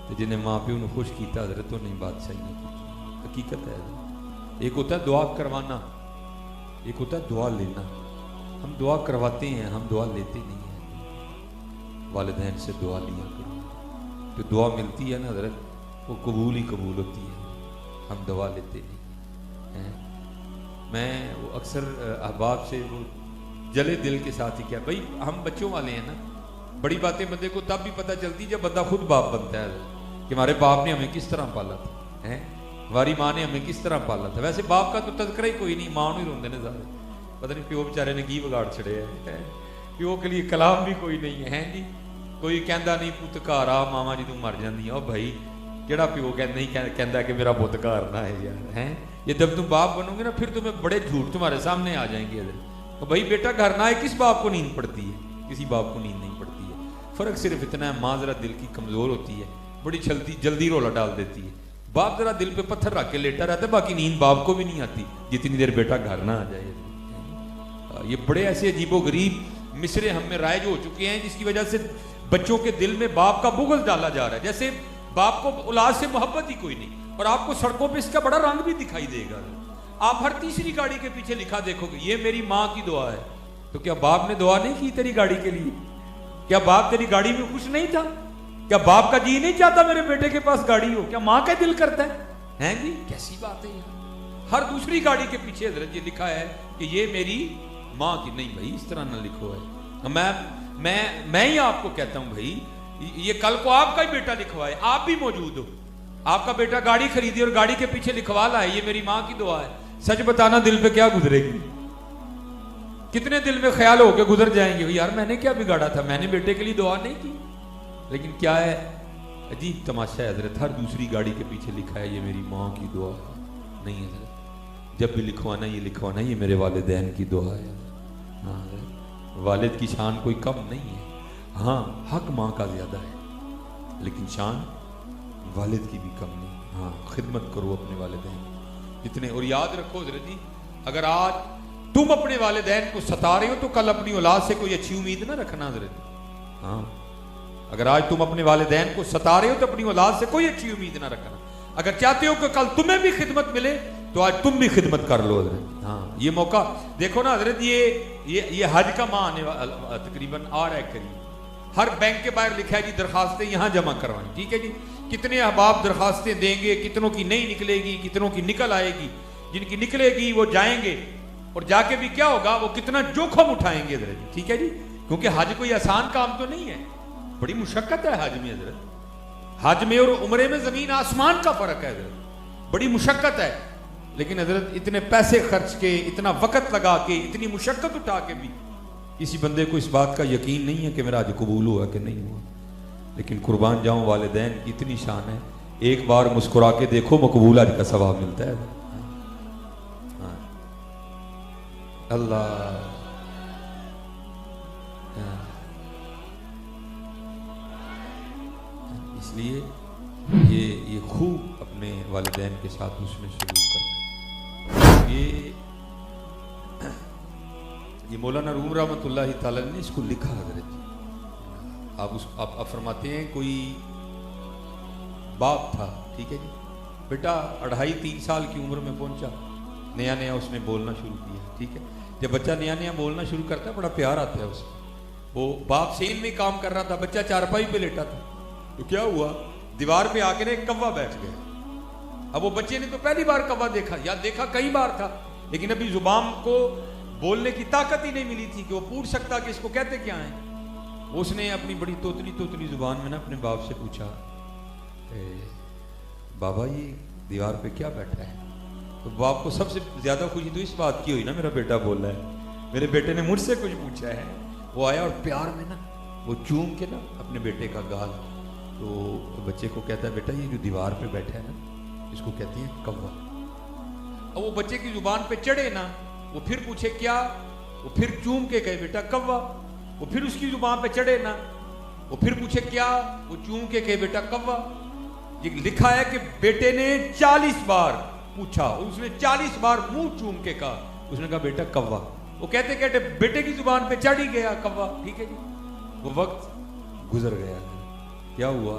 تو جنہیں ماں پیو نے خوش کیتا حضرت تو نہیں بادشاہی نہیں کی. حقیقت ہے. ایک ہوتا ہے دعا کروانا, ایک ہوتا ہے دعا لینا. ہم دعا کرواتے ہیں, ہم دعا لیتے نہیں ہیں. والدین سے دعا لیا کرو, جو دعا ملتی ہے نا حضرت وہ قبول ہی قبول ہوتی ہے. ہم دعا لیتے نہیں ہیں. میں وہ اکثر احباب سے وہ جلے دل کے ساتھ ہی کیا, بھائی ہم بچوں والے ہیں نا, بڑی باتیں بندے کو تب بھی پتہ چلتی جب بندہ خود باپ بنتا ہے کہ ہمارے باپ نے ہمیں کس طرح پالا تھا, ہماری ماں نے ہمیں کس طرح پالا تھا. ویسے باپ کا تو تذکرہ ہی کوئی نہیں, ماں نہیں روندے نے سارے, پتہ نہیں پیو بیچارے نے کی بگاڑ چھڑے ہے. پیو کے لیے کلام بھی کوئی نہیں ہے جی, کوئی کہندا نہیں پت گھر آ ماما جی تم مر جاندی. او بھائی کیڑا پیو نہیں کہندا کہ میرا پت گھر نہ ہے یار. یہ جب تم باپ بنو گے نا پھر تمہیں بڑے جھوٹ تمہارے سامنے آ جائیں گے. بھائی بیٹا گھر نہ ہے, کس باپ کو نیند پڑتی ہے؟ کسی باپ کو نیند نہیں پڑتی ہے. فرق صرف اتنا ہے, ماں ذرا دل کی کمزور ہوتی ہے, بڑی جلدی رولا ڈال دیتی ہے. باپ ذرا دل پہ پتھر رکھ کے لیٹا رہتا ہے, باقی نیند باپ کو بھی نہیں آتی جتنی دیر بیٹا گھر نہ آ جائے. یہ بڑے ایسے عجیب و غریب مصرے ہم میں رائج ہو چکے ہیں جس کی وجہ سے بچوں کے دل میں باپ کا بغض ڈالا جا رہا ہے, جیسے باپ کو اولاد سے محبت ہی کوئی نہیں. اور آپ کو سڑکوں پہ اس کا بڑا رنگ بھی دکھائی دے گا. آپ ہر تیسری گاڑی کے پیچھے لکھا دیکھو گے یہ میری ماں کی دعا ہے. تو کیا باپ نے دعا نہیں کی تیری گاڑی کے لیے؟ کیا باپ تیری گاڑی میں خوش نہیں تھا؟ کیا باپ کا جی نہیں چاہتا میرے بیٹے کے پاس گاڑی ہو؟ کیا ماں کا دل کرتا ہے جی؟ کیسی بات ہے یار. ہر دوسری گاڑی کے پیچھے حضرت یہ لکھا ہے کہ یہ میری ماں کی. نہیں بھائی اس طرح نہ لکھو ہے. میں ہی آپ کو کہتا ہوں بھائی یہ کل کو آپ کا ہی بیٹا لکھوائے, آپ بھی موجود ہو, آپ کا بیٹا گاڑی خریدی اور گاڑی کے پیچھے لکھوا لا ہے یہ میری ماں کی دعا ہے. سچ بتانا دل پہ کیا گزرے گی؟ کتنے دل میں خیال ہو کے گزر جائیں گے یار میں نے کیا بگاڑا تھا, میں نے بیٹے کے لیے دعا نہیں کی. لیکن کیا ہے عجیب تماشا ہے حضرت, ہر دوسری گاڑی کے پیچھے لکھا ہے یہ میری ماں کی دعا ہے. نہیں حضرت, جب بھی لکھوانا یہ لکھوانا یہ میرے والدین کی دعا ہے. ہاں والد کی شان کوئی کم نہیں ہے, ہاں حق ماں کا زیادہ ہے لیکن شان والد کی بھی کم نہیں. ہاں خدمت کرو اپنے والدین جتنے. اور یاد رکھو حضرت جی, اگر آج تم اپنے والدین کو ستا رہے ہو تو کل اپنی اولاد سے کوئی اچھی امید نہ رکھنا حضرت. ہاں اگر آج تم اپنے والدین کو ستا رہے ہو تو اپنی اولاد سے کوئی اچھی امید نہ رکھنا. اگر چاہتے ہو کہ کل تمہیں بھی خدمت ملے تو آج تم بھی خدمت کر لو حضرت. ہاں یہ موقع دیکھو نا حضرت, یہ حج کا ماہ آنے والا تقریباً آ رہا ہے قریب. ہر بینک کے باہر لکھا ہے جی درخواستیں یہاں جمع کروائیں. ٹھیک ہے جی, کتنے احباب درخواستیں دیں گے, کتنوں کی نہیں نکلے گی, کتنوں کی نکل آئے گی. جن کی نکلے گی وہ جائیں گے اور جا کے بھی کیا ہوگا وہ کتنا جوخم اٹھائیں گے حضرت. ٹھیک ہے جی, کیونکہ حج کوئی آسان کام تو نہیں ہے, بڑی مشقت ہے حج میں حضرت. حج میں اور عمرے میں زمین آسمان کا فرق ہے حضرت, بڑی مشقت ہے. لیکن حضرت اتنے پیسے خرچ کے, اتنا وقت لگا کے, اتنی مشقت اٹھا کے بھی کسی بندے کو اس بات کا یقین نہیں ہے کہ میرا حج قبول ہوا کہ نہیں ہوا. لیکن قربان جاؤں والدین کی اتنی شان ہے, ایک بار مسکرا کے دیکھو مقبول حج کا ثواب ملتا ہے. اللہ اس لیے یہ خوب اپنے والدین کے ساتھ حسن سلوک کرنا. یہ مولانا روم رحمۃ اللہ تعالی نے اس کو لکھا حضرت. آپ فرماتے ہیں کوئی باپ تھا, ٹھیک ہے جی, بیٹا 2.5-3 سال کی عمر میں پہنچا, نیا اس نے بولنا شروع کیا. ٹھیک ہے, جب بچہ نیا بولنا شروع کرتا ہے بڑا پیار آتا ہے اس کو. وہ باپ سین میں کام کر رہا تھا, بچہ چارپائی پہ لیٹا تھا, تو کیا ہوا دیوار پہ آ کے ایک کوا بیٹھ گیا. اب وہ بچے نے تو پہلی بار کوا دیکھا, یا دیکھا کئی بار تھا, لیکن ابھی زبان کو بولنے کی طاقت ہی نہیں ملی تھی کہ وہ پوچھ سکتا کہ اس کو کہتے کیا ہیں. اس نے اپنی بڑی توتلی زبان میں نا اپنے باپ سے پوچھا, بابا یہ دیوار پہ کیا بیٹھا ہے؟ تو باپ کو سب سے زیادہ خوشی تو اس بات کی ہوئی نا میرا بیٹا بول رہا ہے, میرے بیٹے نے مجھ سے کچھ پوچھا ہے. وہ آیا اور پیار میں نا وہ چوم کے نا اپنے بیٹے کا گال, تو بچے کو کہتا ہے بیٹا یہ جو دیوار پہ بیٹھا ہے نا اس کو کہتے ہیں کوا. اور وہ بچے کی زبان پہ چڑھے نا, وہ پھر پوچھے کیا, وہ پھر چوم کے کہے بیٹا کوا. وہ پھر اس کی زبان پہ چڑھے نا, وہ پھر پوچھے کیا, وہ چوم کے کہے بیٹا کوا. یہ لکھا ہے کہ بیٹے نے 40 بار پوچھا, اس نے 40 بار منہ چوم کے کہا, اس نے کہا بیٹا کوا. وہ کہتے کہتے بیٹے کی زبان پہ چڑھ ہی گیا کوا. ٹھیک ہے جی, وہ وقت گزر گیا. کیا ہوا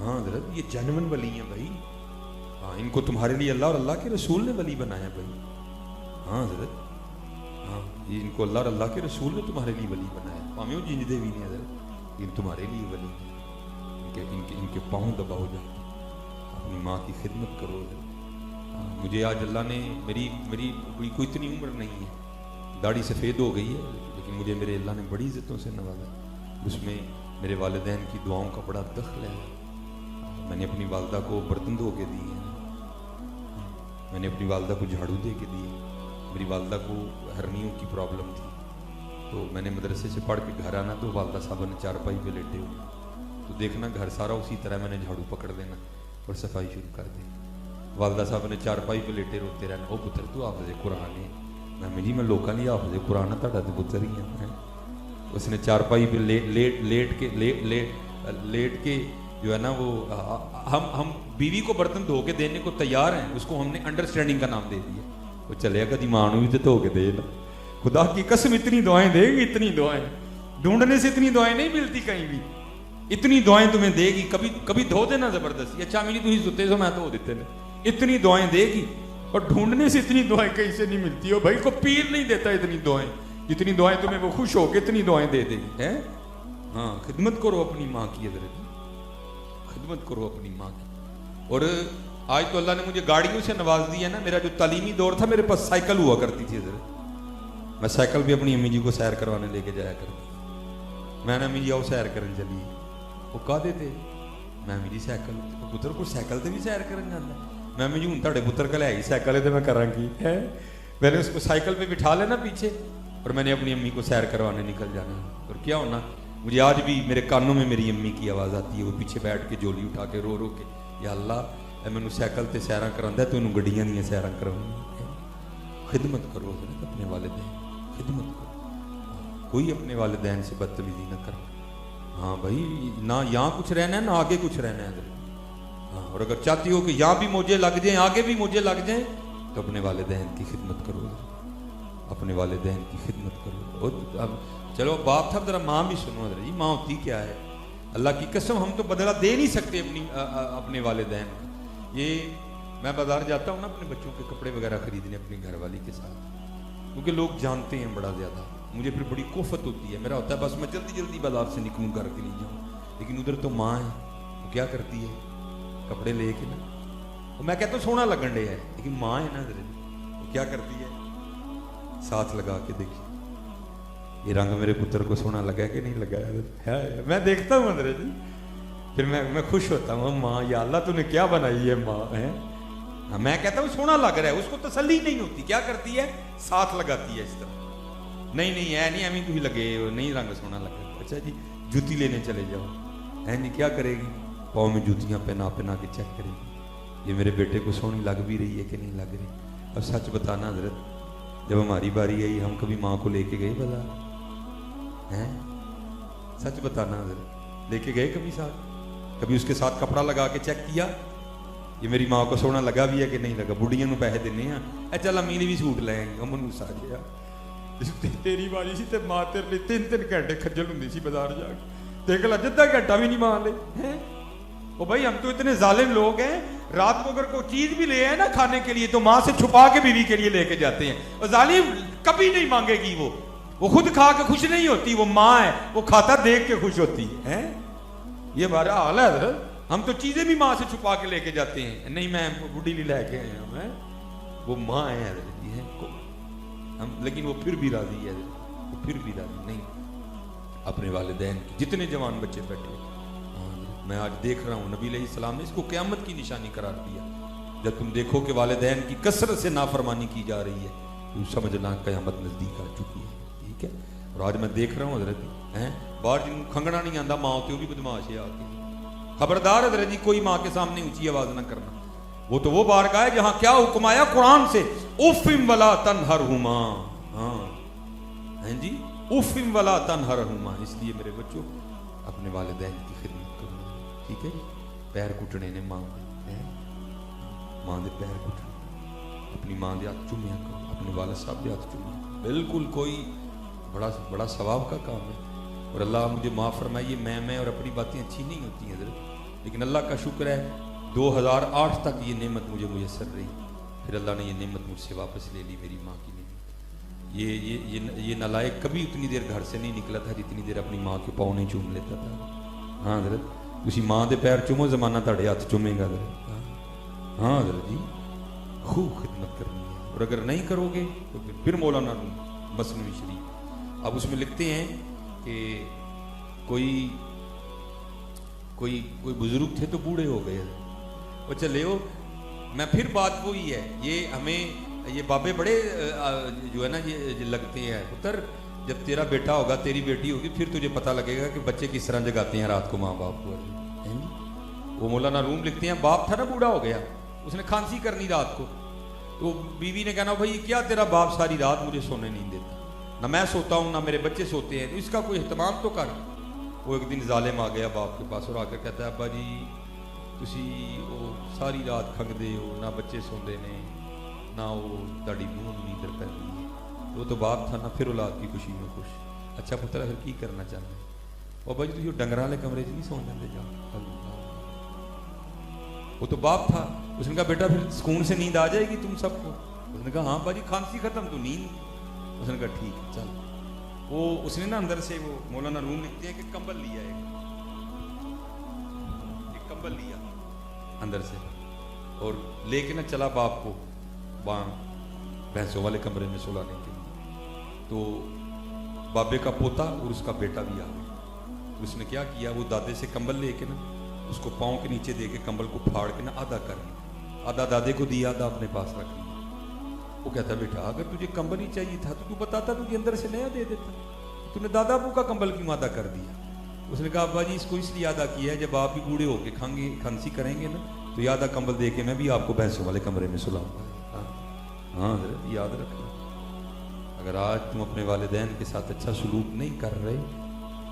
ہاں حضرت یہ جینون ولی ہیں بھائی. ہاں ان کو تمہارے لیے اللہ اور اللہ کے رسول نے ولی بنایا بھائی. ہاں حضرت ہاں یہ ان کو اللہ اور اللہ کے رسول نے تمہارے لیے ولی بنایا. پاویں وہ جنجدے بھی نہیں حضرت، ان تمہارے لیے ولی ہیں. ان کے پاؤں دباؤ جا کے اپنی ماں کی خدمت کرو. مجھے آج اللہ نے میری کوئی اتنی عمر نہیں ہے، داڑھی سفید ہو گئی ہے، لیکن مجھے میرے اللہ نے بڑی عزتوں سے نوازا. اس میں میرے والدین کی دعاؤں کا بڑا دخل ہے. میں نے اپنی والدہ کو برتن دھو کے دیے ہیں، میں نے اپنی والدہ کو جھاڑو دے کے دیے. میری والدہ کو ہرنیوں کی پرابلم تھی، تو میں نے مدرسے سے پڑھ کے گھر آنا تو والدہ صاحب نے چارپائی پہ لیٹے ہوئے، تو دیکھنا گھر سارا اسی طرح میں نے جھاڑو پکڑ دینا اور صفائی شروع کر دی. والدہ صاحب نے چارپائی پہ لیٹے روتے رہنا، او پتر تو حافظ قرآن ہے. میں جی میں لوکاں نہیں حافظ قرآن تہاڈا تے پتر ہی ہاں. اس نے چارپائی پہ لیٹ کے جو ہے نا وہ ہم بیوی کو برتن دھو کے دینے کو تیار ہیں، اس کو ہم نے انڈرسٹینڈنگ کا نام دے دیا. وہ چلے کدی ماں بھی تو دھو کے دے نا. خدا کی قسم اتنی دعائیں دے گی، اتنی دعائیں ڈھونڈنے سے اتنی دعائیں نہیں ملتی کہیں بھی. اتنی دعائیں تمہیں دے گی. کبھی دھو دینا زبردستی، اچھا میری تھی ستے سو میں دھو دیتے نے. اتنی دعائیں دے گی اور ڈھونڈنے سے اتنی دعائیں کہیں سے نہیں ملتی. اور بھائی کو پیر نہیں دیتا اتنی دعائیں، جتنی دعائیں تمہیں وہ خوش ہو کے اتنی دعائیں دے دے گی. ہے ہاں خدمت کرو اپنی ماں کی حضرت، خدمت کرو اپنی ماں کی. اور آج تو اللہ نے مجھے گاڑیوں سے نواز دیا ہے نا. میرا جو تعلیمی دور تھا میرے پاس سائیکل ہوا کرتی تھی حضرت. میں سائیکل بھی اپنی امی جی کو سیر کروانے لے کے جایا کرتی. میں نے امی جی آؤ سیر کرن چلی، وہ کہا دیتے میں امی جی سائیکل پتر کو سائیکل تے بھی سیر کرن جانا. میں امی جی ہوں تہاڈے پتر کل ہے ہی سائیکل ہے تو میں کراں کی ہے. میں نے اس کو سائیکل پہ بٹھا لینا پیچھے اور میں نے اپنی امی کو سیر کروانے نکل جانا. اور کیا ہونا، مجھے آج بھی میرے کانوں میں میری امی کی آواز آتی ہے. وہ پیچھے بیٹھ کے جولی اٹھا کے رو کے، یا اللہ اے مینوں سائیکل تے سیراں کراندا تے انہوں گڈیاں دیاں سیراں کرواؤں. خدمت کرو حضرت اپنے والدین، خدمت کرو. کوئی اپنے والدین سے بدتمیزی نہ کرو. ہاں بھائی نہ یہاں کچھ رہنا ہے نہ آگے کچھ رہنا ہے حضرت. ہاں اور اگر چاہتی ہو کہ یہاں بھی موجے لگ جائیں آگے بھی موجے لگ جائیں تو اپنے والدین کی خدمت کرو، اپنے والدین کی خدمت کرو. اور اب چلو باپ تھا ذرا ماں بھی سنو حضرت جی. ماں ہوتی کیا ہے؟ اللہ کی قسم ہم تو بدلہ دے نہیں سکتے اپنے والدین کا. یہ میں بازار جاتا ہوں نا اپنے بچوں کے کپڑے وغیرہ خریدنے اپنی گھر والی کے ساتھ، کیونکہ لوگ جانتے ہیں بڑا زیادہ. مجھے پھر بڑی کوفت ہوتی ہے، میرا ہوتا ہے بس میں جلدی بازار سے نکلوں کر کے نہیں جاؤں. لیکن ادھر تو ماں ہے، وہ کیا کرتی ہے کپڑے لے کے نا، میں کہتا ہوں سونا لگن ڈے ہے، لیکن ماں ہے نا حضرت وہ کیا کرتی ہے ساتھ لگا کے دیکھیے یہ رنگ میرے پتر کو سونا لگا ہے کہ نہیں لگا ہے. میں دیکھتا ہوں حضرت جی، پھر میں خوش ہوتا ہوں ماں یا اللہ تو نے کیا بنائی ہے ماں ہے. میں کہتا ہوں سونا لگ رہا ہے، اس کو تسلی نہیں ہوتی. کیا کرتی ہے ساتھ لگاتی ہے اس طرح. نہیں نہیں ایویں تو ہی لگے نہیں رنگ سونا لگا. اچھا جی جوتی لینے چلے جاؤ، جی کیا کرے گی پاؤں میں جوتیاں پہنا کے چیک کرے گی یہ میرے بیٹے کو سونی لگ بھی رہی ہے کہ نہیں لگ رہی. اب سچ بتانا حضرت جب ہماری باری آئی ہم کبھی ماں کو لے کے گئے بازار ہیں؟ سچ بتانا حضرت لے کے گئے کبھی ساتھ؟ کبھی اس کے ساتھ کپڑا لگا کے چیک کیا یہ میری ماں کو سونا لگا بھی ہے کہ نہیں لگا؟ بڑھیاں نو پیسے دینے ہیں اے چل امی نے بھی سوٹ لے گے امن سا گیا تیری باری سی تے ماں تیرے لیے 3 گھنٹے کھجل ہوندی سی بازار جا کے دیکھ لا جدہ گھنٹہ بھی نہیں مان لے ہیں. او بھائی ہم تو اتنے ظالم لوگ ہیں، رات کو اگر کوئی چیز بھی لے آئے نا کھانے کے لیے تو ماں سے چھپا کے بیوی کے لیے لے کے جاتے ہیں. اور ظالم کبھی نہیں مانگے گی، وہ خود کھا کے خوش نہیں ہوتی، وہ ماں ہے وہ کھاتا دیکھ کے خوش ہوتی ہے. یہ ہمارا حال ہے حضرت. ہم تو چیزیں بھی ماں سے چھپا کے لے کے جاتے ہیں. نہیں میں بڈھی نہیں لے کے آیا ہوں، وہ ماں ہے حضرت جی ہے ہم، لیکن وہ پھر بھی راضی ہے حضرت، وہ پھر بھی راضی نہیں اپنے والدین کی. جتنے جوان بچے بیٹھے میں آج دیکھ رہا ہوں نبی علیہ السلام نے اس کو قیامت کی نشانی قرار دیا. جب تم دیکھو کہ والدین کی کثرت سے نافرمانی کی جا رہی ہے تو سمجھنا قیامت نزدیک آ چکی ہے. ٹھیک ہے. اور آج میں دیکھ رہا ہوں حضرت باہر جن کو کھنگنا نہیں آتا ماں ہوتی وہ بھی بدماش ہے آ کے. خبردار حضرت جی کوئی ماں کے سامنے اونچی آواز نہ کرنا. وہ تو وہ بارگاہ ہے جہاں کیا حکم آیا قرآن سے اف ولا تنہرہما. ہاں جی اف ولا تنہرہما. اس لیے میرے بچوں اپنے والدین کی خدمت کرو. ٹھیک ہے جی. پیر کٹنے نے ماں دے پیر کٹنے، اپنی ماں دے ہاتھ چومیا کرو، اپنے والد صاحب دے ہاتھ چومیا کرو. بالکل کوئی بڑا ثواب کا کام ہے. اور اللہ مجھے معاف فرمائیے میں اور اپنی باتیں اچھی نہیں ہوتی ہیں حضرت. لیکن اللہ کا شکر ہے 2008 تک یہ نعمت مجھے میسر رہی، پھر اللہ نے یہ نعمت مجھ سے واپس لے لی، میری ماں کی نعمت۔ یہ نالائق کبھی اتنی دیر گھر سے نہیں نکلا تھا جتنی دیر اپنی ماں کے پاؤں نہیں چوم لیتا تھا۔ ہاں حضرت، تسی ماں دے پیر چومو، زمانہ تہاڈے ہاتھ چومے گا حضرت۔ ہاں حضرت جی، خوب خدمت کرنی ہے، اور اگر نہیں کرو گے تو پھر مولانا مثنوی شریف اب اس میں لکھتے ہیں کہ کوئی بزرگ تھے تو بوڑھے ہو گئے، وہ چلے ہو میں پھر بات وہی ہے، یہ ہمیں یہ بابے بڑے جو ہے نا یہ لگتے ہیں پتر، جب تیرا بیٹا ہوگا تیری بیٹی ہوگی پھر تجھے پتہ لگے گا کہ بچے کس طرح جگاتے ہیں رات کو ماں باپ کو۔ وہ مولانا روم لکھتے ہیں باپ تھا نا بوڑھا ہو گیا، اس نے کھانسی کرنی رات کو، تو بیوی نے کہنا بھائی کیا تیرا باپ ساری رات مجھے سونے نہیں دیتا، نہ میں سوتا ہوں نہ میرے بچے سوتے ہیں، تو اس کا کوئی اہتمام تو کر۔ وہ ایک دن ظالم آ گیا باپ کے پاس اور آ کر کہتا ہے ابا جی تسی وہ ساری رات کھنگدے ہو، نہ بچے سوندے نے نہ وہ تاڑی منہ نیندر پہنی ہے، وہ تو باپ تھا نا، پھر اولاد کی خوشی میں خوش۔ اچھا پتر پھر کی کرنا چاہتے ہیں؟ ابا جی تسی ڈنگراں والے کمرے 'چ نہیں سو جاندے جا، وہ تو باپ تھا۔ اس نے کہا بیٹا پھر سکون سے نیند آ جائے گی تم سب کو؟ اس نے کہا ہاں باجی کھانسی ختم تو نیند۔ اس نے کہا ٹھیک ہے چل۔ وہ اس نے نا اندر سے وہ مولانا روم لکھتے ہیں کہ کمبل لیا ایک کمبل لیا اندر سے اور لے کے نا چلا باپ کو وہاں بھینسوں والے کمرے میں سلانے کے لیے۔ تو بابے کا پوتا اور اس کا بیٹا بھی آ گیا۔ اس نے کیا کیا، وہ دادے سے کمبل لے کے نا اس کو پاؤں کے نیچے دے کے کمبل کو پھاڑ کے نا آدھا کر لیا، آدھا دادے کو دیا آدھا اپنے پاس رکھ لیا۔ وہ کہتا بیٹا اگر تجھے کمبل ہی چاہیے تھا تو بتاتا، تجھے اندر سے نیا دے دیتا، تو نے دادا ابو کا کمبل کیوں آدھا کر دیا؟ اس نے کہا ابا جی اس کو اس لیے آدھا کیا ہے جب آپ بھی بوڑھے ہو کے کھانسی کریں گے نا تو یہ آدھا کمبل دے کے میں بھی آپ کو بھینسوں والے کمرے میں سلاؤں گا۔ ہاں حضرت یاد رکھنا، اگر آج تم اپنے والدین کے ساتھ اچھا سلوک نہیں کر رہے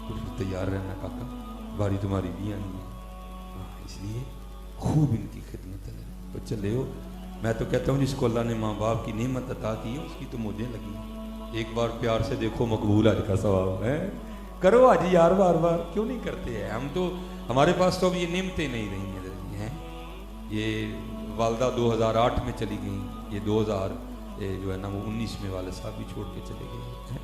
تو پھر تیار رہنا کاکا، باری تمہاری بھی آنی ہے۔ اس لیے خوب ان کی خدمت ہے۔ تو چلے ہو، میں تو کہتا ہوں جس کو اللہ نے ماں باپ کی نعمت عطا کی ہے اس کی تو موجیں لگی ہیں، ایک بار پیار سے دیکھو مقبول حج کا ثواب ہے، کرو حج یار، بار بار کیوں نہیں کرتے ہیں ہم؟ تو ہمارے پاس تو اب یہ نعمتیں نہیں رہی ہیں۔ یہ والدہ 2008 میں چلی گئیں، یہ 2000 جو ہے نا وہ 19 میں والد صاحب بھی چھوڑ کے چلے گئے ہیں۔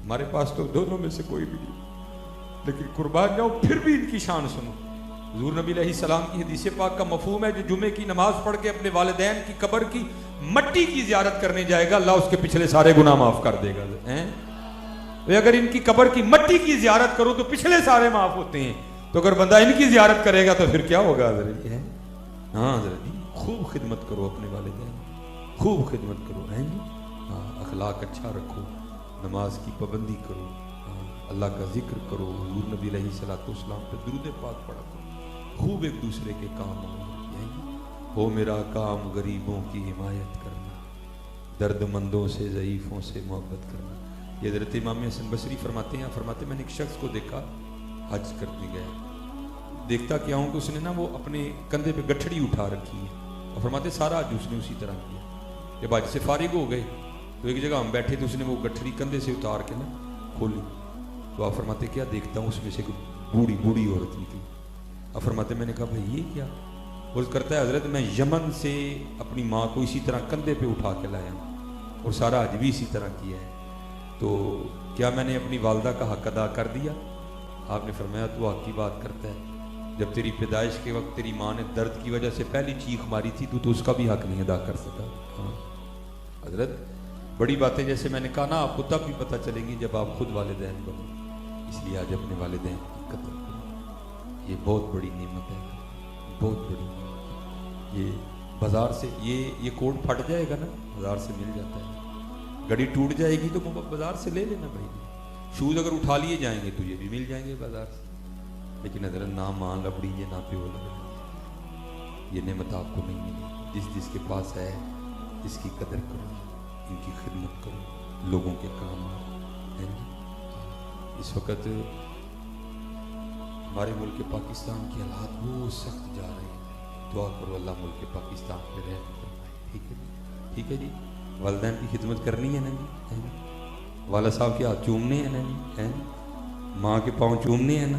ہمارے پاس تو دونوں میں سے کوئی بھی نہیں، لیکن قربان جاؤ پھر بھی ان کی شان سنو۔ حضور نبی علیہ السلام کی حدیث پاک کا مفہوم ہے جو جمعے کی نماز پڑھ کے اپنے والدین کی قبر کی مٹی کی زیارت کرنے جائے گا اللہ اس کے پچھلے سارے گناہ معاف کر دے گا۔ اگر ان کی قبر کی مٹی کی زیارت کرو تو پچھلے سارے معاف ہوتے ہیں، تو اگر بندہ ان کی زیارت کرے گا تو پھر کیا ہوگا حضرت؟ ہاں حضرت خوب خدمت کرو اپنے والدین، خوب خدمت کرو، ہاں اخلاق اچھا رکھو، نماز کی پابندی کرو، اللہ کا ذکر کرو، حضور نبی علیہ السلام پہ درود پاک پڑھا کرو، خوب ایک دوسرے کے کام آؤ۔ ہو میرا کام غریبوں کی حمایت کرنا، درد مندوں سے ضعیفوں سے محبت کرنا۔ یہ حضرت امام حسن بصری فرماتے ہیں، میں نے ایک شخص کو دیکھا حج کرنے گیا، دیکھتا کیا ہوں کہ اس نے نا وہ اپنے کندھے پہ گٹھڑی اٹھا رکھی ہے، اور فرماتے سارا حج اس نے اسی طرح کیا۔ جب حج سے فارغ ہو گئے تو ایک جگہ ہم بیٹھے تو اس نے وہ گٹھڑی کندھے سے اتار کے نا کھولی، تو آپ فرماتے کیا دیکھتا ہوں اس میں سے بوڑھی عورت نکلی۔ آپ فرماتے میں نے کہا بھائی یہ کیا؟ وہ کرتا ہے حضرت میں یمن سے اپنی ماں کو اسی طرح کندھے پہ اٹھا کے لایا ہوں اور سارا حج بھی اسی طرح کیا ہے، تو کیا میں نے اپنی والدہ کا حق ادا کر دیا؟ آپ نے فرمایا تو حق کی بات کرتا ہے، جب تیری پیدائش کے وقت تیری ماں نے درد کی وجہ سے پہلی چیخ ماری تھی تو اس کا بھی حق نہیں ادا کر سکا۔ ہاں حضرت بڑی باتیں جیسے میں نے کہا نا آپ کو تب بھی پتہ چلیں گی جب آپ خود والدین بنو، اس لیے آج اپنے والدین کی قدر کرو، یہ بہت بڑی نعمت ہے، بہت بڑی نعمت۔ یہ بازار سے یہ کوٹ پھٹ جائے گا نا بازار سے مل جاتا ہے، گھڑی ٹوٹ جائے گی تو بازار سے لے لینا بھائی، شوز اگر اٹھا لیے جائیں گے تو یہ بھی مل جائیں گے بازار سے، لیکن حضرت نہ ماں لبڑی ہے نہ پیو لبڑی، یہ نعمت آپ کو نہیں ملی۔ جس کے پاس ہے اس کی قدر کرو، ان کی خدمت کرو، لوگوں کے کام آؤ۔ اس وقت ہمارے ملک پاکستان کے حالات بہت سخت جا رہے ہیں، دعا کرو اللہ ملک پاکستان پہ رحم فرمائے۔ ٹھیک ہے جی، ٹھیک ہے جی، والدین کی خدمت کرنی ہے نا جی، والد صاحب کے ہاتھ چومنے ہیں نا جی، ماں کے پاؤں چومنے ہیں نا،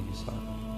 ihsan,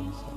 ihsan,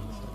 ihsan।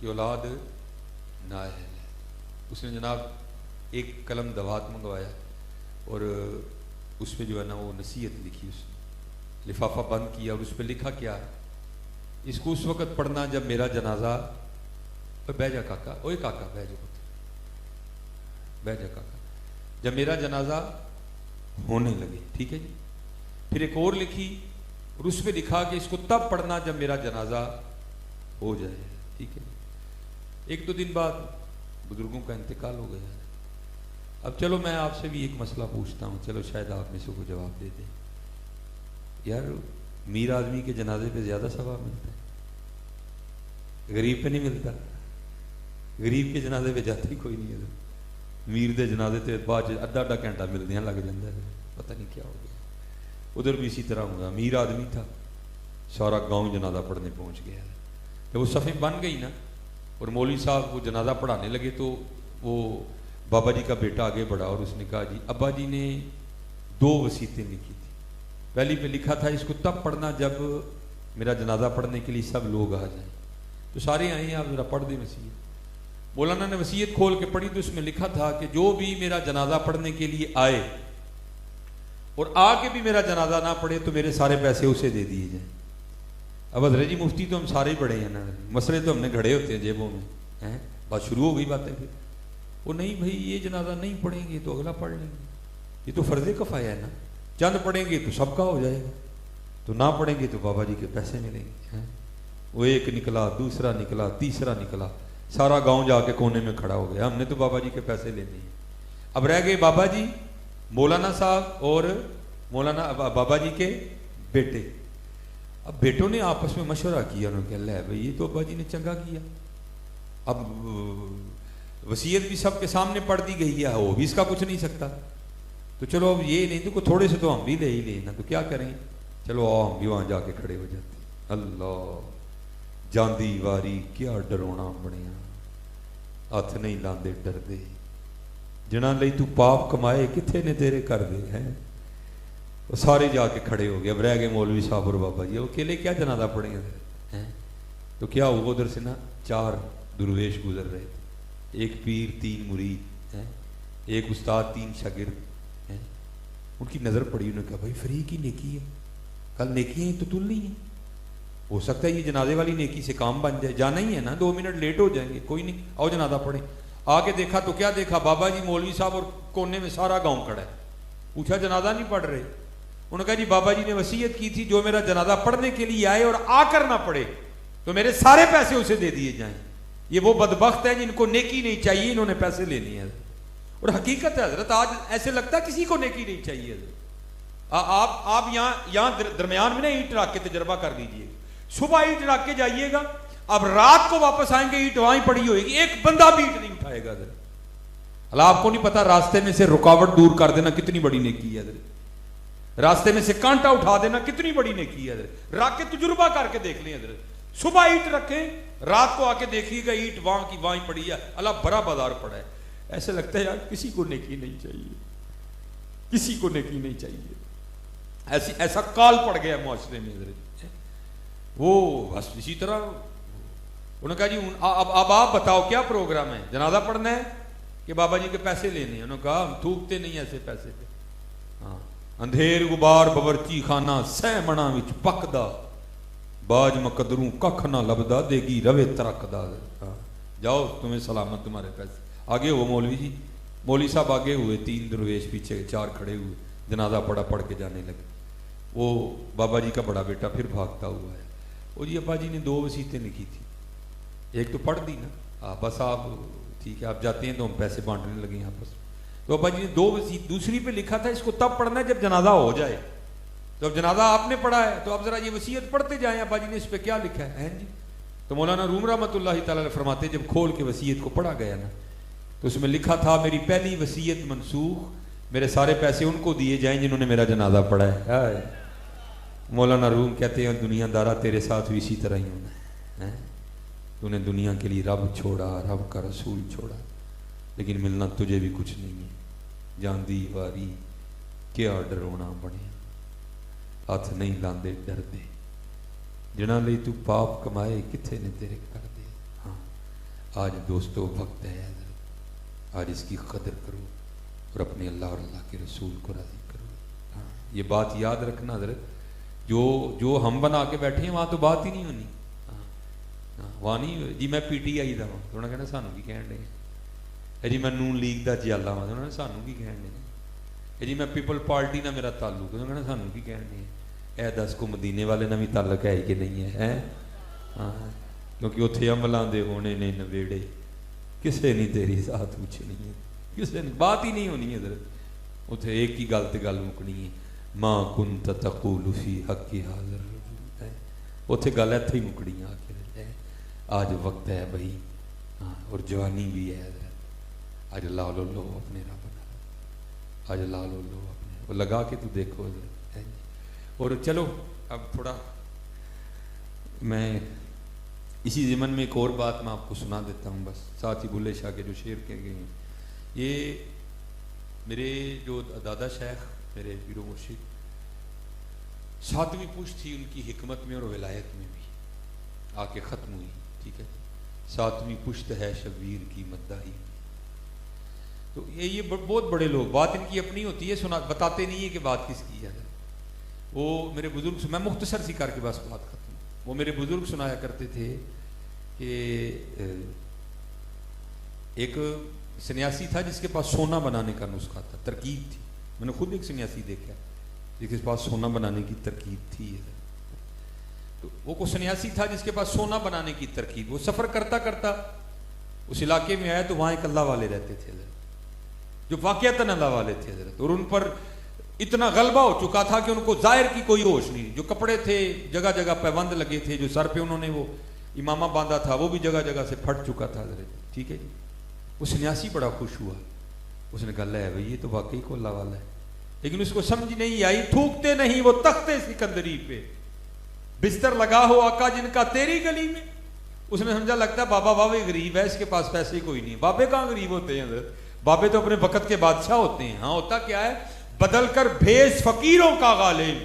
کہ اولاد نااہل ہے. اس نے جناب ایک قلم دوات منگوایا اور اس پہ جو ہے نا وہ نصیحت لکھی, اس نے لفافہ بند کیا اور اس پہ لکھا کیا, اس کو اس وقت پڑھنا جب میرا جنازہ, بہ جا کاکا, اوے کاکا بہ جا, بہ جا کاکا, جب میرا جنازہ ہونے لگے. ٹھیک ہے جی. پھر ایک اور لکھی اور اس پہ لکھا کہ اس کو تب پڑھنا جب میرا جنازہ ہو جائے. ٹھیک ہے. ایک دو دن بعد بزرگوں کا انتقال ہو گیا. اب چلو میں آپ سے بھی ایک مسئلہ پوچھتا ہوں, چلو شاید آپ میں سے کو جواب دے دیں. یار امیر آدمی کے جنازے پہ زیادہ ثواب ملتا ہے, غریب پہ نہیں ملتا. غریب کے جنازے پہ جاتا ہی کوئی نہیں ہے. امیر دے جنازے تے بعد ادھا ادھا گھنٹہ ملتے ہیں لگ جاتا ہے, پتہ نہیں کیا ہو گیا. ادھر بھی اسی طرح ہوں گا, امیر آدمی تھا, سارا گاؤں جنازہ پڑھنے پہنچ گیا. جب وہ صفیں بن گئی نا اور مولوی صاحب وہ جنازہ پڑھانے لگے تو وہ بابا جی کا بیٹا آگے بڑھا اور اس نے کہا جی ابا جی نے 2 وصیتیں لکھی تھی. پہلی پہ لکھا تھا اس کو تب پڑھنا جب میرا جنازہ پڑھنے کے لیے سب لوگ آ جائیں. تو سارے آئے ہیں, آپ ذرا پڑھ دیں وصیت. مولانا نے وصیت کھول کے پڑھی تو اس میں لکھا تھا کہ جو بھی میرا جنازہ پڑھنے کے لیے آئے اور آ کے بھی میرا جنازہ نہ پڑھے تو میرے سارے پیسے اسے دے دیے جائیں. اب حضرت جی مفتی تو ہم سارے ہی بڑے ہیں نا, مسئلے تو ہم نے گھڑے ہوتے ہیں جیبوں میں. بات شروع ہو گئی باتیں پھر, وہ نہیں بھائی یہ جنازہ نہیں پڑھیں گے تو اگلا پڑھ لیں گے, یہ تو فرض کفایہ ہے نا, چند پڑھیں گے تو سب کا ہو جائے گا, تو نہ پڑھیں گے تو بابا جی کے پیسے ملیں گے. وہ ایک نکلا, دوسرا نکلا, تیسرا نکلا, سارا گاؤں جا کے کونے میں کھڑا ہو گیا, ہم نے تو بابا جی کے پیسے لینے ہیں. اب رہ گئے بابا جی, مولانا صاحب اور مولانا بابا جی کے بیٹے. اب بیٹوں نے آپس میں مشورہ کیا, انہوں نے کہا لے بھائی یہ تو ابا جی نے چنگا کیا, اب وصیت بھی سب کے سامنے پڑھ دی گئی ہے, وہ بھی اس کا کچھ نہیں سکتا, تو چلو اب یہ نہیں تو تھوڑے سے تو ہم بھی لے ہی لینا, تو کیا کریں, چلو آؤ ہم بھی وہاں جا کے کھڑے ہو جاتے. اللہ جاندی واری کیا ڈرونا بنیا, ہاتھ نہیں لاندے ڈر دے, جنا لئی تو پاپ کمائے کتنے نے تیرے کر دے ہیں. وہ سارے جا کے کھڑے ہو گئے. اب رہ گئے مولوی صاحب اور بابا جی, وہ اکیلے کیا جنازہ پڑھیں گے. تو کیا ہوا, ادھر سے نا 4 درویش گزر رہے تھے, ایک پیر 3 مرید, ایک استاد 3 شاگرد. ان کی نظر پڑی, انہوں نے کہا بھائی فریق ہی نیکی ہے, کل نیکی ہیں تو تل نہیں ہے, ہو سکتا ہے یہ جنازے والی نیکی سے کام بن جائے, جانا ہی ہے نا, 2 منٹ لیٹ ہو جائیں گے, کوئی نہیں آؤ جنازہ پڑھیں. آگے دیکھا تو کیا دیکھا, بابا جی مولوی صاحب اور کونے میں سارا گاؤں کھڑا ہے. پوچھا جنازہ نہیں پڑھ رہے, انہوں نے کہا جی بابا جی نے وصیت کی تھی جو میرا جنازہ پڑھنے کے لیے آئے اور آ کر نہ پڑھے تو میرے سارے پیسے اسے دے دیے جائیں. یہ وہ بدبخت ہے جن کو نیکی نہیں چاہیے, انہوں نے پیسے لے لیے ہیں. اور حقیقت ہے حضرت, آج ایسے لگتا ہے کسی کو نیکی نہیں چاہیے. آپ یہاں درمیان میں نا اینٹ رکھ کے تجربہ کر لیجئے, صبح اینٹ رکھ کے جائیے گا, اب رات کو واپس آئیں گے اینٹ وہاں ہی پڑی ہوئے گی, ایک بندہ بھی اینٹ نہیں اٹھائے گا. اللہ آپ کو نہیں پتا راستے میں سے رکاوٹ دور کر دینا کتنی بڑی نیکی ہے, راستے میں سے کانٹا اٹھا دینا کتنی بڑی نیکی ہے. رکھ کے تجربہ کر کے دیکھ لیں حضرت, صبح اینٹ رکھیں, رات کو آ کے دیکھیے گا اینٹ وہاں کی وہاں ہی پڑی ہے, اللہ بڑا بازار پڑا ہے. ایسے لگتا ہے یار کسی کو نیکی نہیں چاہیے, کسی کو نیکی نہیں چاہیے. ایسا کال پڑ گیا معاشرے میں حضرت. وہ بس اسی طرح انہوں نے کہا جی اب آپ بتاؤ کیا پروگرام ہے, جنازہ پڑھنا ہے کہ بابا جی کے پیسے لینے ہیں. انہوں نے کہا ہم تھوکتے نہیں ایسے پیسے پہ. ہاں اندھیر غبار باورچی خانہ سہ منا وچ پکدا, باج مقدروں ککھ نہ لبدا, دے گی روے ترکدا. جاؤ تمہیں سلامت تمہارے پیسے. آگے ہو مولوی جی, مولوی صاحب آگے ہوئے, 3 درویش پیچھے 4 کھڑے ہوئے, جنازہ پڑھ کے جانے لگے. وہ بابا جی کا بڑا بیٹا پھر بھاگتا ہوا ہے, وہ جی ابا جی نے 2 وصیتیں لکھی تھی, ایک تو پڑھ دی نا, بس آپ ٹھیک ہے آپ جاتے ہیں تو ہم پیسے بانٹنے لگے آپس. تو ابا جی نے 2 وصیت, دوسری پہ لکھا تھا اس کو تب پڑھنا ہے جب جنازہ ہو جائے. تو اب جنازہ آپ نے پڑھا ہے تو اب ذرا یہ وصیت پڑھتے جائیں, ابا جی نے اس پہ کیا لکھا ہے جی. تو مولانا روم رحمۃ اللہ تعالی علیہ فرماتے جب کھول کے وصیت کو پڑھا گیا نا تو اس میں لکھا تھا میری پہلی وصیت منسوخ, میرے سارے پیسے ان کو دیے جائیں جنہوں نے میرا جنازہ پڑھا ہے. مولانا روم کہتے ہیں دنیا دارا تیرے ساتھ بھی اسی طرح ہی ہونا ہے. تو نے دنیا کے لیے رب چھوڑا, رب کا رسول چھوڑا, لیکن ملنا تجھے بھی کچھ نہیں ہے. جاندی واری کیا ڈرونا بنے, ہاتھ نہیں لاندے ڈر دے, جنا لئی تو پاپ کمائے کتنے نے تیرے کر دے. ہاں آج دوستو وقت ہے حضرت، آج اس کی قدر کرو اور اپنے اللہ اور اللہ کے رسول کو راضی کرو. ہاں یہ بات یاد رکھنا حضرت، جو ہم بنا کے بیٹھے ہیں وہاں تو بات ہی نہیں ہونی. وہاں نہیں جی میں پی ٹی آئی دا ہوں تو انہوں نے کہنا سانوں کی کہن ڈے جی میں نون لیگ دا جیالا ہوں تو انہوں نے سانوں کی کہن ڈے جی میں پیپل پارٹی نہ میرا تعلق ہے، انہوں نے کہنا سانوں کی کہن ڈے اے دس کو مدینے والے نہ بھی تعلق ہے کہ نہیں ہے. ہاں کیونکہ اتنے عملاں دے ہونے نے نویڑے کسے نہیں تیری ذات پوچھنی ہے، کسے نہیں بات ہی نہیں ہونی ہے حضرت. اتنے ایک ہی گل تے گل مکنی ہے ما کنت تقول فی حق حاضر، اتنے گل اتنے ہی مکڑی آ کے. آج وقت ہے بھائی. ہاں اور جوانی بھی ہے حضرت، آج لا لو اپنے رب بنا، آج لا لو اپنے وہ لگا کے تو دیکھو حضرت. اور چلو اب تھوڑا میں اسی ضمن میں ایک اور بات میں آپ کو سنا دیتا ہوں بس. ساتھ ہی بلے شاہ کے جو شعر کہہ گئے ہیں، یہ میرے جو دادا شیخ میرے پیر و مرشد 7ویں پشت تھی ان کی حکمت میں اور ولایت میں بھی آ کے ختم ہوئی. ٹھیک ہے 7ویں پشت ہے شبیر کی مداحی. تو یہ بہت بڑے لوگ، بات ان کی اپنی ہوتی ہے، بتاتے نہیں ہے کہ بات کس کی ہے. وہ میرے بزرگ میں مختصر سی کر کے بس بات ختم. وہ میرے بزرگ سنایا کرتے تھے کہ ایک سنیاسی تھا جس کے پاس سونا بنانے کا نسخہ تھا، ترکیب تھی. میں نے خود ایک سنیاسی دیکھا جس کے پاس سونا بنانے کی ترکیب تھی. تو وہ کو سنیاسی تھا جس کے پاس سونا بنانے کی ترکیب. وہ سفر کرتا کرتا اس علاقے میں آیا تو وہاں ایک اللہ والے رہتے تھے حضرت، جو واقعتاً اللہ والے تھے حضرت. اور ان پر اتنا غلبہ ہو چکا تھا کہ ان کو ظاہر کی کوئی ہوش نہیں. جو کپڑے تھے جگہ جگہ پیوند لگے تھے، جو سر پہ انہوں نے وہ امامہ باندھا تھا وہ بھی جگہ جگہ سے پھٹ چکا تھا حضرت. ٹھیک ہے جی. وہ سنیاسی بڑا خوش ہوا، اس نے کہا ہے بھائی یہ تو واقعی کو اللہ والا ہے. لیکن اس کو سمجھ نہیں آئی. تھوکتے نہیں وہ تختے سکندری پہ، بستر لگا ہو آقا جن کا تیری گلی میں. اس نے سمجھا لگتا ہے بابا بابے غریب ہے، اس کے پاس پیسے کوئی نہیں. بابے کہاں غریب ہوتے ہیں حضرت، بابے تو اپنے وقت کے بادشاہ ہوتے ہیں. ہاں ہوتا کیا ہے، بدل کر بھیس فقیروں کا غالب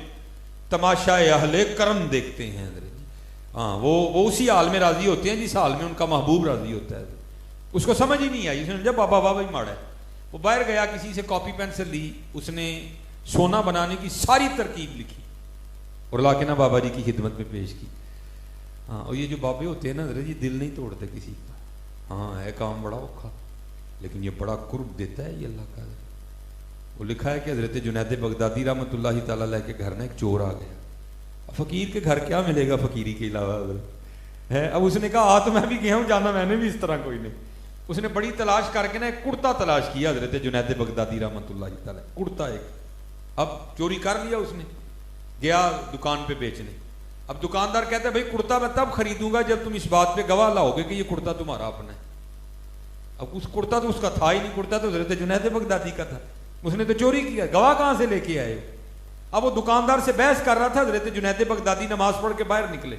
تماشا اہل کرم دیکھتے ہیں حضرت. ہاں وہ اسی حال میں راضی ہوتے ہیں جس حال میں ان کا محبوب راضی ہوتا ہے. اس کو سمجھ ہی نہیں آئی. اس نے سمجھا بابا بابا ہی ماڑا ہے. وہ باہر گیا، کسی سے کاپی پینسل لی، اس نے سونا بنانے کی ساری ترکیب لکھی اور لا کے نا بابا جی کی خدمت میں پیش کی. ہاں اور یہ جو بابے ہوتے ہیں نا حضرت یہ دل نہیں توڑتے کسی کا. ہاں ہے کام بڑا اوکھا لیکن یہ بڑا قرب دیتا ہے یہ اللہ کا. وہ لکھا ہے کہ حضرت جنید بغدادی رحمۃ اللہ تعالیٰ علیہ کے گھر میں ایک چور آ گیا. فقیر کے گھر کیا ملے گا فقیری کے علاوہ ہے. اب اس نے کہا آ تو میں بھی گیا ہوں، جانا میں نے بھی اس طرح کوئی نہیں. اس نے بڑی تلاش کر کے نا ایک کرتا تلاش کیا حضرت جنید بغدادی رحمۃ اللہ تعالیٰ، کرتا ایک. اب چوری کر لیا اس نے، گیا دکان پہ بیچنے. اب دکاندار کہتا ہے بھائی کرتا میں تب خریدوں گا جب تم اس بات پہ گواہ لاؤ گے کہ یہ کرتا تمہارا اپنا ہے. اب اس کرتا تو اس کا تھا ہی نہیں، کرتا تو حضرت جنید بغدادی کا تھا. اس نے تو چوری کیا، گواہ کہاں سے لے کے آئے. اب وہ دکاندار سے بحث کر رہا تھا. حضرت جنید بغدادی نماز پڑھ کے باہر نکلے،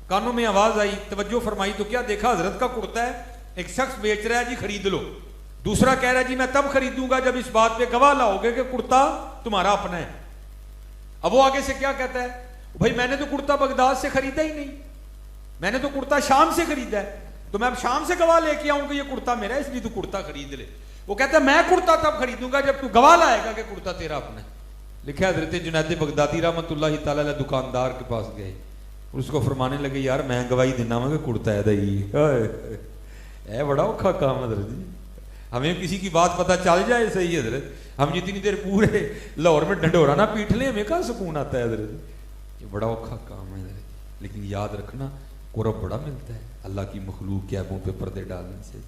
کانوں میں آواز آئی، توجہ فرمائی تو کیا دیکھا حضرت کا کرتا ہے. ایک شخص بیچ رہا ہے جی خرید لو، دوسرا کہہ رہا ہے جی میں تب خریدوں گا جب اس بات پہ گواہ لاؤ گے کہ کرتا تمہارا اپنا ہے. اب وہ آگے سے کیا کہتا ہے، بھائی میں نے تو کرتا بغداد سے خریدا ہی نہیں، میں نے تو کرتا شام سے خریدا ہے، تو میں اب شام سے گواہ لے کے آؤں کہ یہ کرتا میرا ہے اس لیے تو کرتا خرید لے. وہ کہتا ہے میں کرتا تب خریدوں گا جب تو گواہ لائے گا کہ کرتا تیرا اپنا ہے. لکھا حضرت جنید بغدادی رحمۃ اللہ تعالیٰ علیہ دکاندار کے پاس گئے اور اس کو فرمانے لگے یار میں گواہی دینا ہوں کہ کرتا ہے دئی ہے. بڑا اوکھا کام حضرت جی. ہمیں کسی کی بات پتہ چل جائے صحیح حضرت، ہم جتنی دیر پورے لاہور میں ڈنڈورا نہ پیٹ لیں ہمیں کہاں سکون آتا ہے حضرت. یہ بڑا اوکھا کام ہے حضرت. لیکن یاد رکھنا قرب بڑا ملتا ہے اللہ کی مخلوق کے عیبوں پہ پردے ڈالنے سے.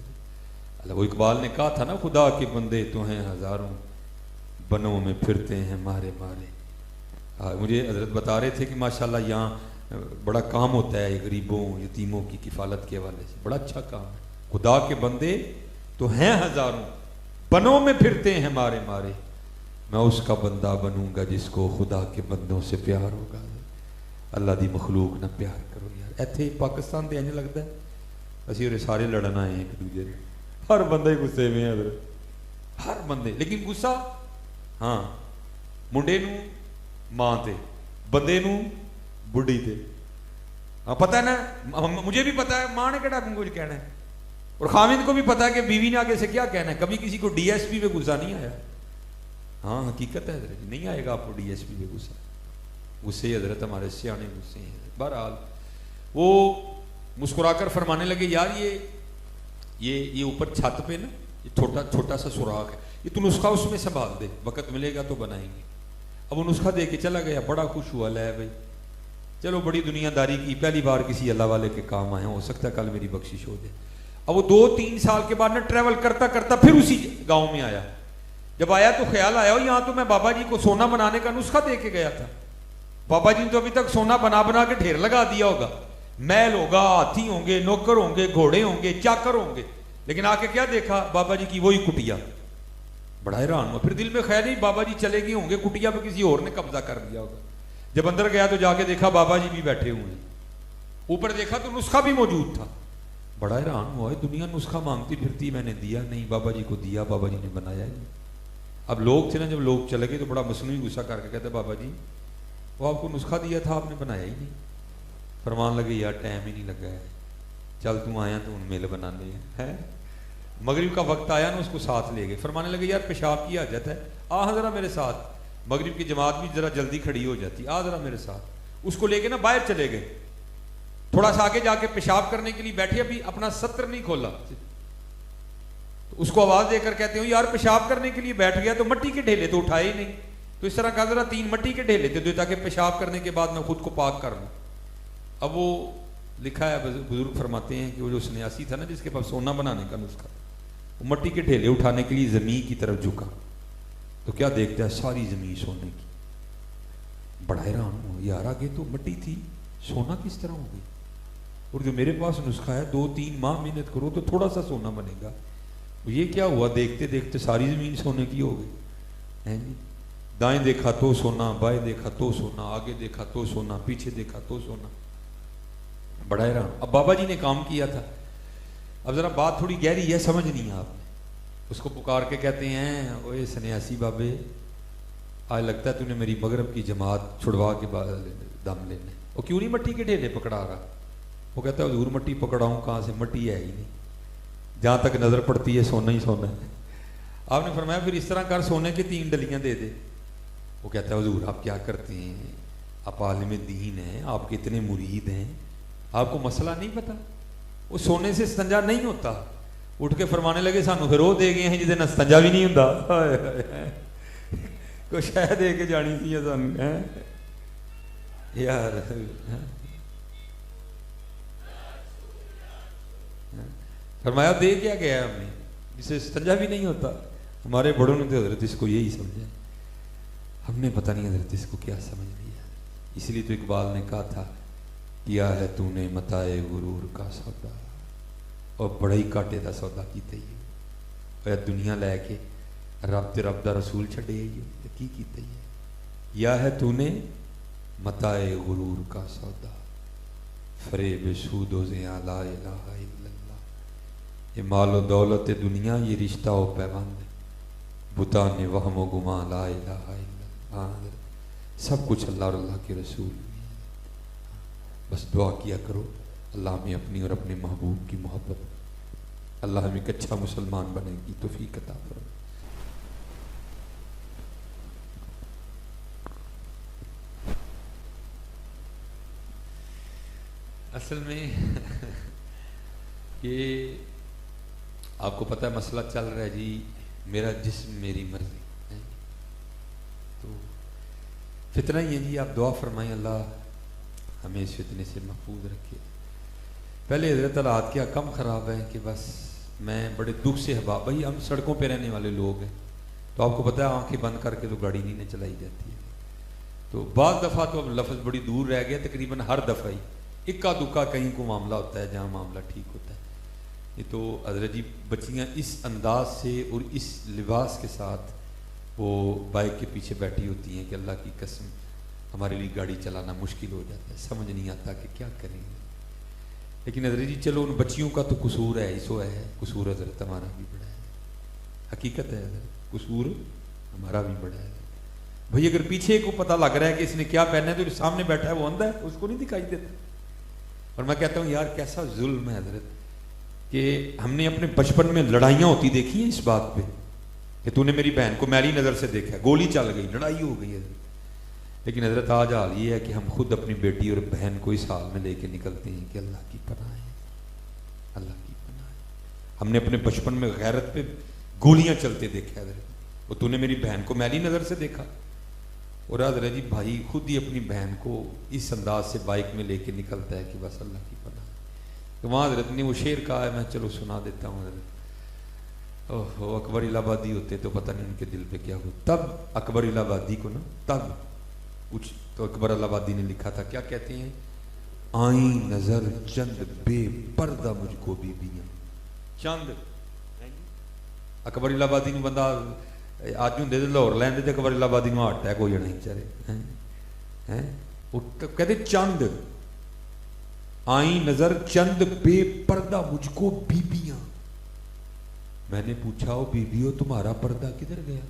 اللہ وہ اقبال نے کہا تھا نا خدا کے بندے تو ہیں ہزاروں، بنوں میں پھرتے ہیں مارے مارے. مجھے حضرت بتا رہے تھے کہ ماشاءاللہ یہاں بڑا کام ہوتا ہے غریبوں یتیموں کی کفالت کے حوالے سے، بڑا اچھا کام ہے. خدا کے بندے تو ہیں ہزاروں، بنوں میں پھرتے ہیں مارے مارے. میں اس کا بندہ بنوں گا جس کو خدا کے بندوں سے پیار ہوگا. اللہ دی مخلوق نہ پیار کرو یار. ایتھے پاکستان تے انج لگتا ہے اسی اور سارے لڑنا ہے ایک دوجے نے، ہر بندے غصے میں حضرت، ہر بندے. لیکن غصہ ہاں منڈے نو ماں تے، بندے نو بڑھی تے. ہاں پتہ ہے نا، مجھے بھی پتہ ہے ماں نے کہڑا کچھ کہنا ہے. اور خامد کو بھی پتا ہے کہ بیوی نے آگے سے کیا کہنا ہے. کبھی کسی کو ڈی ایس پی پہ غصہ نہیں آیا. ہاں حقیقت ہے حضرت, نہیں آئے گا آپ کو ڈی ایس پی پہ غصہ. غصے حضرت ہمارے سیانے غصے ہیں. بہرحال وہ مسکرا کر فرمانے لگے یار یہ اوپر چھت پہ نا یہ چھوٹا سا سوراخ ہے, یہ تو نسخہ اس میں سنبھال دے, وقت ملے گا تو بنائیں گے. اب وہ نسخہ دے کے چلا گیا, بڑا خوش ہوا, لے بھائی چلو بڑی دنیا داری کی, پہلی بار کسی اللہ والے کے کام آئے, ہو سکتا ہے کل میری بخشش ہو جائے. اب وہ 2-3 سال کے بعد نا ٹریول کرتا کرتا پھر اسی گاؤں میں آیا. جب آیا تو خیال آیا یہاں تو میں بابا جی کو سونا بنانے کا نسخہ دے کے گیا تھا. بابا جی نے تو ابھی تک سونا بنا بنا کے ڈھیر لگا دیا ہوگا, محل ہوگا, ہاتھی ہوں گے, نوکر ہوں گے, گھوڑے ہوں گے, چاکر ہوں گے, لیکن آ کے کیا دیکھا بابا جی کی وہی کٹیا. بڑا حیران ہوا. پھر دل میں خیال نہیں بابا جی چلے گئے ہوں گے, کٹیا پہ کسی اور نے قبضہ کر دیا ہوگا. جب اندر گیا تو جا کے دیکھا بابا جی بھی بیٹھے ہوئے ہیں. اوپر دیکھا تو نسخہ بھی موجود تھا. بڑا حیران ہوا, دنیا نسخہ مانگتی پھرتی, میں نے دیا نہیں, بابا جی کو دیا, بابا جی نے بنایا نہیں. اب لوگ تھے نا, جب لوگ چلے گئے تو بڑا مصنوعی غصہ کر کے کہتے بابا جی وہ آپ کو نسخہ دیا تھا, آپ نے بنایا ہی نہیں. فرمان لگے یار ٹائم ہی نہیں لگا ہے, چل تم آیا تو ان میل بنانے ہیں. مغرب کا وقت آیا نا, اس کو ساتھ لے گئے. فرمانے لگے یار پیشاب کی حاجت ہے, آ ذرا میرے ساتھ. مغرب کی جماعت بھی ذرا جلدی کھڑی ہو جاتی, آ ذرا میرے ساتھ. اس کو لے کے نا باہر چلے گئے. تھوڑا سا آگے جا کے پیشاب کرنے کے لیے بیٹھے, ابھی اپنا ستر نہیں کھولا. تو اس کو آواز دے کر کہتے ہوں یار پیشاب کرنے کے لیے بیٹھ گیا, تو مٹی کے ڈھیلے تو اٹھائے ہی نہیں. تو اس طرح کہا ذرا 3 مٹی کے ڈھیلے دے دو تاکہ پیشاب کرنے کے بعد میں خود کو پاک کر لوں. اب وہ لکھا ہے, بزرگ فرماتے ہیں کہ وہ جو سنیاسی تھا نا جس کے پاس سونا بنانے کا نسخہ, وہ مٹی کے ڈھیلے اٹھانے کے لیے زمین کی طرف جھکا تو کیا دیکھتا ہے ساری زمین سونے کی. بڑا حیران ہو, یار آگے تو مٹی تھی, سونا کس طرح ہو گئی. اور جو میرے پاس نسخہ ہے 2-3 ماہ محنت کرو تو تھوڑا سا سونا بنے گا. یہ کیا ہوا, دیکھتے دیکھتے ساری زمین سونے کی ہو گئی. دائیں دیکھا تو سونا, بائیں دیکھا تو سونا, آگے دیکھا تو سونا, پیچھے دیکھا تو سونا. بڑا حیران. اب بابا جی نے کام کیا تھا. اب ذرا بات تھوڑی گہری ہے, سمجھ نہیں آپ نے. اس کو پکار کے کہتے ہیں اوے سنیاسی بابے, آج لگتا ہے تو نے میری مغرب کی جماعت چھڑوا کے بعد دم لینے. وہ کیوں نہیں مٹی کے ڈھیلے پکڑا رہا. وہ کہتا ہے حضور مٹی پکڑاؤں کہاں سے, مٹی ہے ہی نہیں, جہاں تک نظر پڑتی ہے سونا ہی سونا ہے. آپ نے فرمایا پھر اس طرح کر, سونے کے 3 ڈلیاں دے دے. وہ کہتا ہے حضور آپ کیا کرتے ہیں, آپ عالم دین ہیں, آپ کے اتنے مرید ہیں, آپ کو مسئلہ نہیں پتا. وہ سونے سے استنجا نہیں ہوتا. اٹھ کے فرمانے لگے سانو پھر وہ دے گئے ہیں جہاں استنجا بھی نہیں ہوتا. کوئی شاید دے کے جانی تھی سانو یار. فرمایا دے کیا گیا ہے ہم نے, جسے استنجا بھی نہیں ہوتا. ہمارے بڑوں نے تو حضرت اس کو یہی سمجھا, ہم نے پتہ نہیں حضرت اس کو کیا سمجھ لیا. اس لیے تو اقبال نے کہا تھا کیا ہے تو نے متائے غرور کا سودا, اور بڑا ہی کاٹے دا سودا کیتے ہی. اور دنیا لے کے رب تے رب دا رسول چھڑے ہی کی کیتے ہی. یا ہے تو نے متائے غرور کا سودا, فریب سود و زیاں لا الہ الا اللہ. یہ مال و دولت دنیا, یہ رشتہ و پیوند, بتانے وہم و گمان لا الہ الا اللہ. سب کچھ اللہ اور اللہ کے رسول میں. بس دعا کیا کرو اللہ ہمیں اپنی اور اپنے محبوب کی محبت, اللہ ہمیں ایک اچھا مسلمان بنے کی توفیق عطا فرمائے. اصل میں یہ آپ کو پتہ ہے مسئلہ چل رہا ہے جی, میرا جسم میری مرضی. تو فتنہ ہی ہے جی, آپ دعا فرمائیں اللہ ہمیں اس فتنے سے محفوظ رکھے. پہلے حضرت حالات کیا کم خراب ہیں کہ بس میں بڑے دکھ سے حباب, بھائی ہم سڑکوں پہ رہنے والے لوگ ہیں, تو آپ کو پتہ ہے آنکھیں بند کر کے تو گاڑی نہیں چلائی جاتی ہے. تو بعض دفعہ تو اب لفظ بڑی دور رہ گیا, تقریباً ہر دفعہ ہی اکا دکا کہیں کو معاملہ ہوتا ہے جہاں معاملہ ٹھیک ہوتا ہے. یہ تو حضرت جی بچیاں اس انداز سے اور اس لباس کے ساتھ وہ بائک کے پیچھے بیٹھی ہوتی ہیں کہ اللہ کی قسم ہمارے لیے گاڑی چلانا مشکل ہو جاتا ہے, سمجھ نہیں آتا کہ کیا کریں گے. لیکن حضرت جی چلو ان بچیوں کا تو قصور ہے, سو ہے قصور حضرت ہمارا بھی بڑا ہے. حقیقت ہے حضرت قصور ہمارا بھی بڑا ہے. بھائی اگر پیچھے کو پتہ لگ رہا ہے کہ اس نے کیا پہنا ہے, تو سامنے بیٹھا ہے وہ اندھا ہے, اس کو نہیں دکھائی دیتا. اور میں کہتا ہوں یار کیسا ظلم ہے حضرت کہ ہم نے اپنے بچپن میں لڑائیاں ہوتی دیکھی ہیں اس بات پہ کہ تو نے میری بہن کو میلی نظر سے دیکھا, گولی چل گئی, لڑائی ہو گئی ہے. لیکن حضرت آج حال یہ ہے کہ ہم خود اپنی بیٹی اور بہن کو اس حال میں لے کے نکلتے ہیں کہ اللہ کی پناہ ہے, اللہ کی پناہ ہے. ہم نے اپنے بچپن میں غیرت پہ گولیاں چلتے دیکھا ہے, وہ تو نے میری بہن کو میلی نظر سے دیکھا. اور حضرت جی بھائی خود ہی اپنی بہن کو اس انداز سے بائک میں لے کے نکلتا ہے کہ بس اللہ کی پناہ. تو وہاں حضرت نے وہ شعر کہا ہے, میں چلو سنا دیتا ہوں. حضرت اوہ اکبر الہ آبادی ہوتے تو پتہ نہیں ان کے دل پہ کیا ہو. تب اکبر الہ آبادی کو نا تب کچھ تو اکبر الہ آبادی نے لکھا تھا, کیا کہتے ہیں, آئیں نظر چند بے پردہ مجھ کو بیویاں. چند اکبر الہ آبادی نے بندہ آج ہوں دے لاہور لین دے اکبر الہ آبادی میں ہارٹ اٹیک ہو جانا بیچارے. کہتے چند آئیں نظر چند بے پردہ مجھ کو بیویاں. میں نے پوچھا او بیویو تمہارا پردہ کدھر گیا.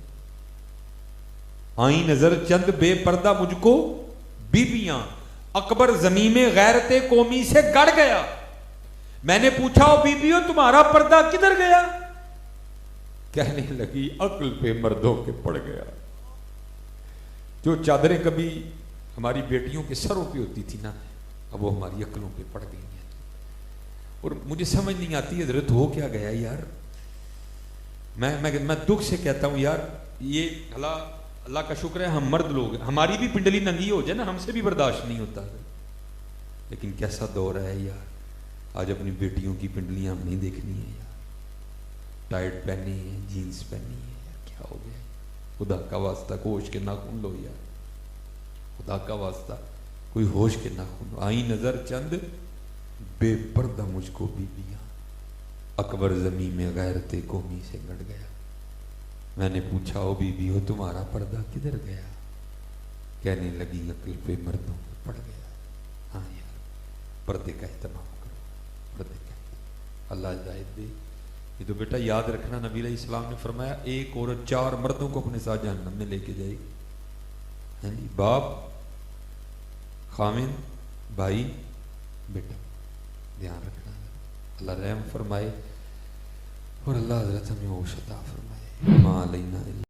آئیں نظر چند بے پردہ مجھ کو بیویاں, اکبر زمین میں غیرت قومی سے گڑ گیا. میں نے پوچھا او بیویو تمہارا پردہ کدھر گیا. کہنے لگی عقل پہ مردوں کے پڑ گیا. جو چادریں کبھی ہماری بیٹیوں کے سروں پہ ہوتی تھی نا, اب وہ ہماری عقلوں پہ پڑ گئی ہیں. اور مجھے سمجھ نہیں آتی حضرت ہو کیا گیا یار. میں دکھ سے کہتا ہوں یار, یہ اللہ کا شکر ہے ہم مرد لوگ ہیں, ہماری بھی پنڈلی ننگی ہو جائے نا ہم سے بھی برداشت نہیں ہوتا. لیکن کیسا دور ہے یار, آج اپنی بیٹیوں کی پنڈلیاں ہم نہیں دیکھنی ہیں یار. ٹائٹ پہنی ہے, جینز پہنی ہے, کیا ہو گیا. خدا کا واسطہ ہوش کے ناخن لو یار, خدا کا واسطہ کوئی ہوش کے ناخن لو. آئی نظر چند بے پردہ مجھ کو بیویاں, اکبر زمین میں غیرت قومی سے گڑ گیا. میں نے پوچھا او بیوی ہو تمہارا پردہ کدھر گیا. کہنے لگی عقل پہ مردوں پہ پڑ گیا. ہاں یار پردے کا اہتمام کرو, پردے کا اہتمام. اللہ ہدایت دے. یہ تو بیٹا یاد رکھنا, نبی علیہ السلام نے فرمایا ایک عورت 4 مردوں کو اپنے ساتھ جہنم میں لے کے جائے گی. باپ, خامن, بھائی, بیٹا. دھیان رکھنا. اللہ رحم فرمائے اور اللہ حضرت ہمیں ہوش عطا فرمائے. ما علینا